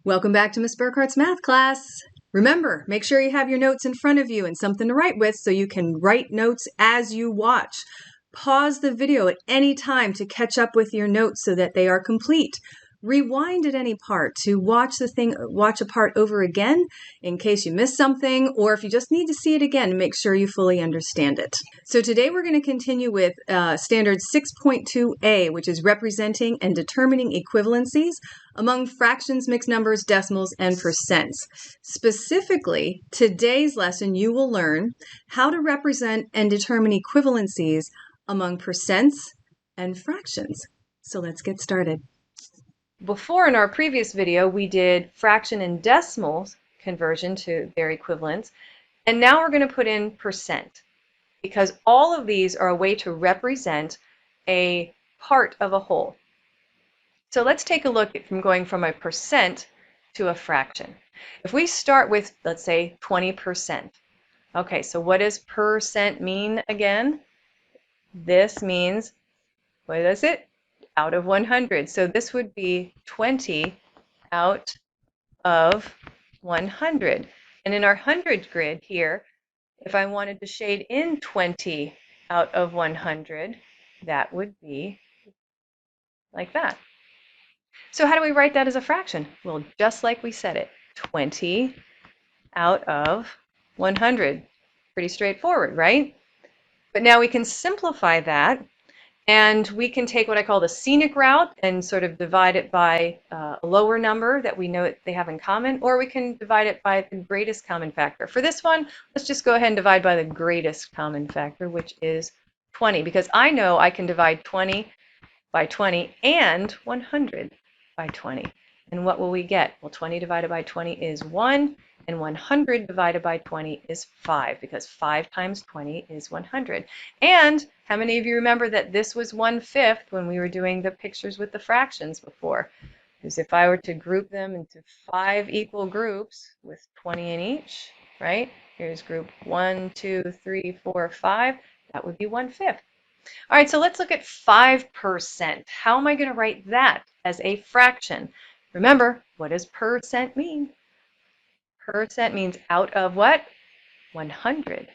Welcome back to Miss Burkhart's math class. Remember, make sure you have your notes in front of you and something to write with so you can write notes as you watch. Pause the video at any time to catch up with your notes so that they are complete. Rewind at any part to watch a part over again in case you missed something, or if you just need to see it again to make sure you fully understand it. So today we're going to continue with standard 6.2a, which is representing and determining equivalencies among fractions, mixed numbers, decimals, and percents. Specifically, today's lesson you will learn how to represent and determine equivalencies among percents and fractions. So let's get started. Before, in our previous video, we did fraction and decimals conversion to their equivalents, and now we're going to put in percent, because all of these are a way to represent a part of a whole. So let's take a look at going from a percent to a fraction. If we start with, let's say, 20%. Okay, so what does percent mean again? This means, what is it? Out of 100. So this would be 20 out of 100. And in our 100 grid here, if I wanted to shade in 20 out of 100, that would be like that. So how do we write that as a fraction? Well, just like we said it, 20 out of 100. Pretty straightforward, right? But now we can simplify that, and we can take what I call the scenic route and sort of divide it by a lower number that we know they have in common, or we can divide it by the greatest common factor. For this one, let's just go ahead and divide by the greatest common factor, which is 20, because I know I can divide 20 by 20 and 100 by 20. And what will we get? Well, 20 divided by 20 is 1, and 100 divided by 20 is 5, because 5 times 20 is 100. And how many of you remember that this was 1/5 when we were doing the pictures with the fractions before? Because if I were to group them into 5 equal groups with 20 in each, right? Here's group 1, 2, 3, 4, 5. That would be 1/5. All right, so let's look at 5%. How am I going to write that as a fraction? Remember, what does percent mean? Percent means out of what? 100.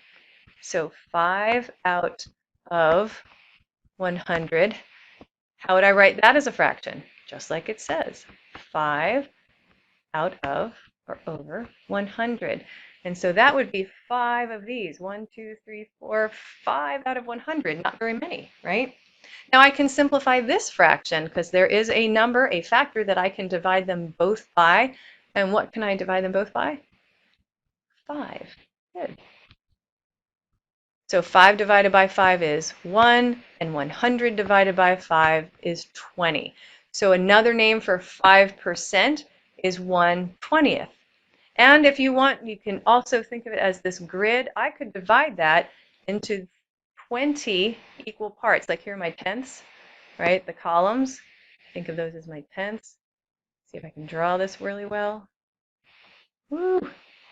So 5 out of 100. How would I write that as a fraction? Just like it says, 5 out of or over 100. And so that would be 5 of these. 1, 2, 3, 4, 5 out of 100. Not very many, right? Now I can simplify this fraction because there is a number, a factor that I can divide them both by. And what can I divide them both by? 5. Good. So 5 divided by 5 is 1, and 100 divided by 5 is 20. So another name for 5% is 1/20th. And if you want, you can also think of it as this grid. I could divide that into 20 equal parts. Like here are my tenths, right? The columns. Think of those as my tenths. See if I can draw this really well. Woo!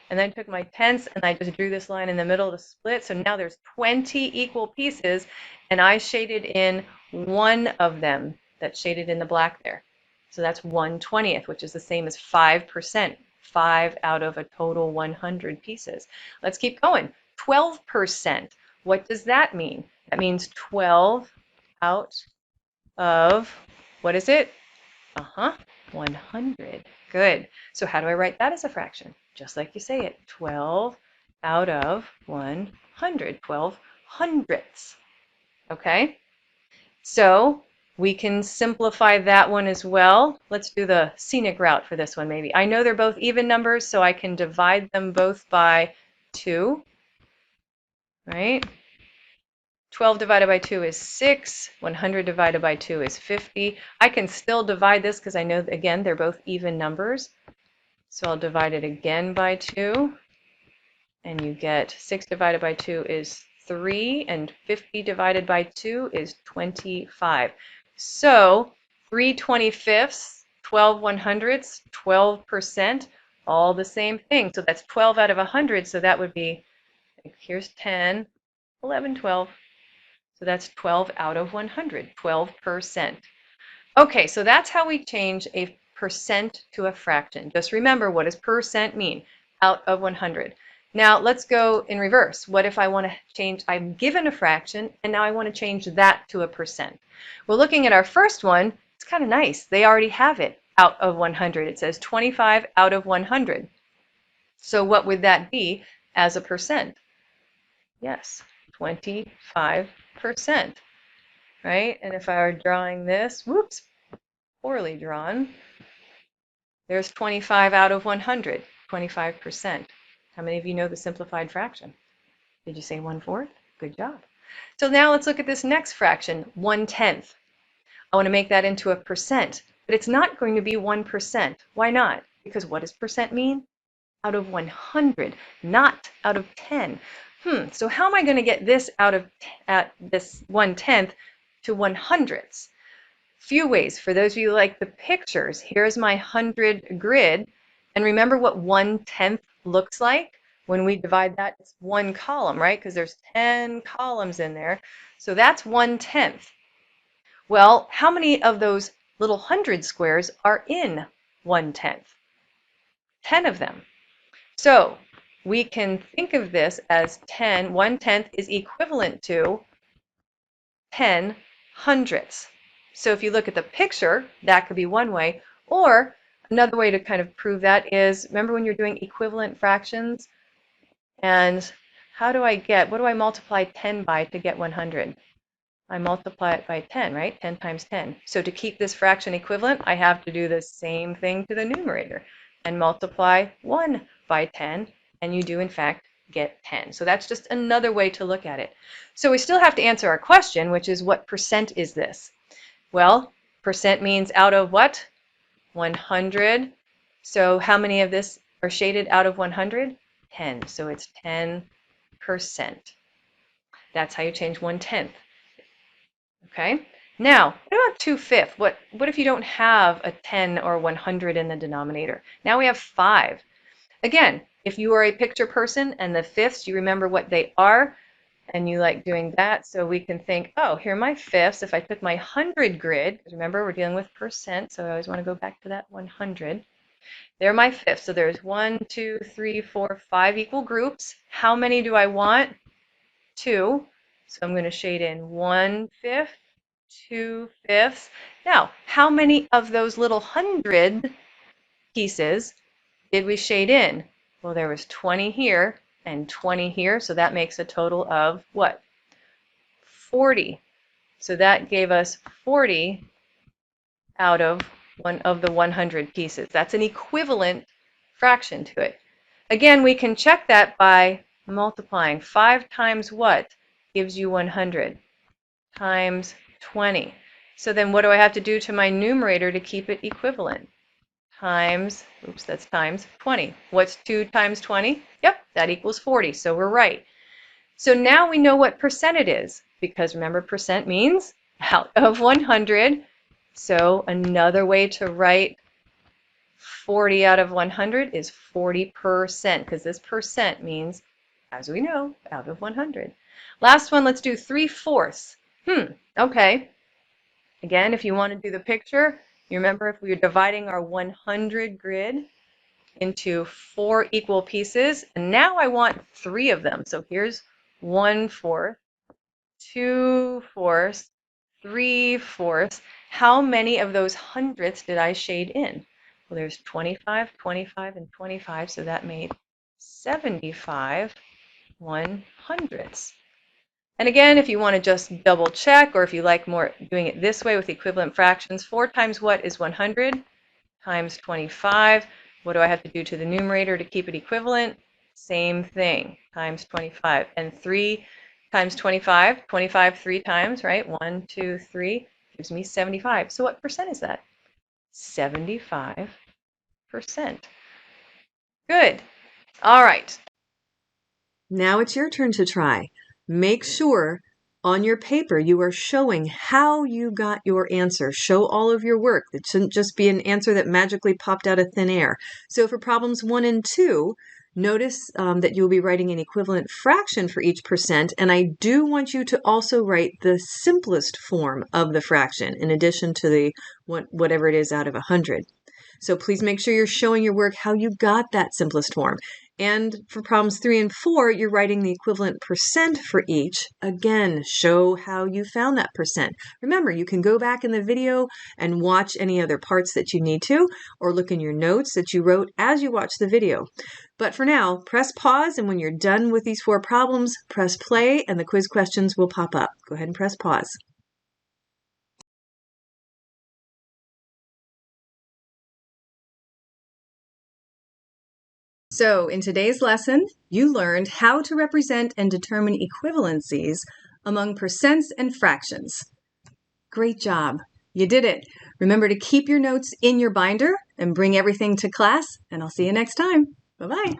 And then I took my tenths and I just drew this line in the middle to split. So now there's 20 equal pieces, and I shaded in one of them that's shaded in the black there. So that's 1/20th, which is the same as 5%. 5 out of a total 100 pieces. Let's keep going. 12%. What does that mean? That means 12 out of, what is it? 100. Good. So how do I write that as a fraction? Just like you say it, 12 out of 100, 12 hundredths. Okay? So we can simplify that one as well. Let's do the scenic route for this one maybe. I know they're both even numbers, so I can divide them both by 2, right? 12 divided by 2 is 6. 100 divided by 2 is 50. I can still divide this because I know, again, they're both even numbers. So I'll divide it again by 2. And you get 6 divided by 2 is 3. And 50 divided by 2 is 25. So 3/25ths, 12 100ths, 12%, all the same thing. So that's 12 out of 100. So that would be, here's 10, 11, 12. So that's 12 out of 100, 12%. Okay, so that's how we change a percent to a fraction. Just remember, what does percent mean? Out of 100. Now let's go in reverse. What if I want to change, I'm given a fraction, and now I want to change that to a percent? Well, looking at our first one, it's kind of nice. They already have it out of 100. It says 25 out of 100. So what would that be as a percent? Yes, 25%, right? And if I were drawing this, whoops, poorly drawn, there's 25 out of 100, 25%. How many of you know the simplified fraction? Did you say 1/4? Good job. So now let's look at this next fraction, 1/10. I want to make that into a percent, but it's not going to be 1%. Why not? Because what does percent mean? Out of 100, not out of 10. So how am I going to get this out of this 1/10 to 100ths? Few ways. For those of you who like the pictures, here's my 100 grid. And remember what 1/10 looks like? When we divide that, it's one column, right? Because there's 10 columns in there. So that's 1/10. Well, how many of those little 100 squares are in 1/10? 10 of them. So we can think of this as 10, 1/10 is equivalent to 10 hundredths. So if you look at the picture, that could be one way. Or another way to kind of prove that is, remember when you're doing equivalent fractions? And what do I multiply 10 by to get 100? I multiply it by 10, right? 10 times 10. So to keep this fraction equivalent, I have to do the same thing to the numerator and multiply 1 by 10, and you do in fact get 10. So that's just another way to look at it. So we still have to answer our question, which is what percent is this? Well, percent means out of what? 100. So how many of this are shaded out of 100? 10. So it's 10%. That's how you change 1/10. Okay. Now, what about 2/5? What if you don't have a 10 or 100 in the denominator? Now we have 5. Again, if you are a picture person and the fifths, you remember what they are, and you like doing that, so we can think, oh, here are my fifths. If I took my 100 grid, because remember we're dealing with percent, so I always want to go back to that 100. They're my fifths. So there's 1, 2, 3, 4, 5 equal groups. How many do I want? 2. So I'm going to shade in 1/5, 2/5. Now, how many of those little 100 pieces did we shade in? Well, there was 20 here and 20 here, so that makes a total of what? 40. So that gave us 40 out of one of the 100 pieces. That's an equivalent fraction to it. Again, we can check that by multiplying. 5 times what gives you 100? Times 20. So then what do I have to do to my numerator to keep it equivalent? Times, oops, that's times 20. What's 2 times 20? Yep, that equals 40, so we're right. So now we know what percent it is, because remember percent means out of 100. So another way to write 40 out of 100 is 40%, because this percent means, as we know, out of 100. Last one, let's do 3/4. Okay. Again, if you want to do the picture, you remember if we were dividing our 100 grid into 4 equal pieces, and now I want 3 of them. So here's 1/4, 2/4, 3/4. How many of those hundredths did I shade in? Well, there's 25, 25, and 25, so that made 75 100ths. And again, if you want to just double check, or if you like more doing it this way with equivalent fractions, 4 times what is 100? Times 25. What do I have to do to the numerator to keep it equivalent? Same thing, times 25. And 3 times 25, 25 3 times, right? 1, 2, 3, gives me 75. So what percent is that? 75%. Good. All right. Now it's your turn to try. Make sure on your paper you are showing how you got your answer. Show all of your work. It shouldn't just be an answer that magically popped out of thin air. So for problems 1 and 2, notice that you'll be writing an equivalent fraction for each percent, and I do want you to also write the simplest form of the fraction in addition to the whatever it is out of 100. So please make sure you're showing your work how you got that simplest form. And for problems 3 and 4, you're writing the equivalent percent for each. Again, show how you found that percent. Remember, you can go back in the video and watch any other parts that you need to, or look in your notes that you wrote as you watch the video. But for now, press pause, and when you're done with these 4 problems, press play, and the quiz questions will pop up. Go ahead and press pause. So in today's lesson, you learned how to represent and determine equivalencies among percents and fractions. Great job. You did it. Remember to keep your notes in your binder and bring everything to class, and I'll see you next time. Bye-bye.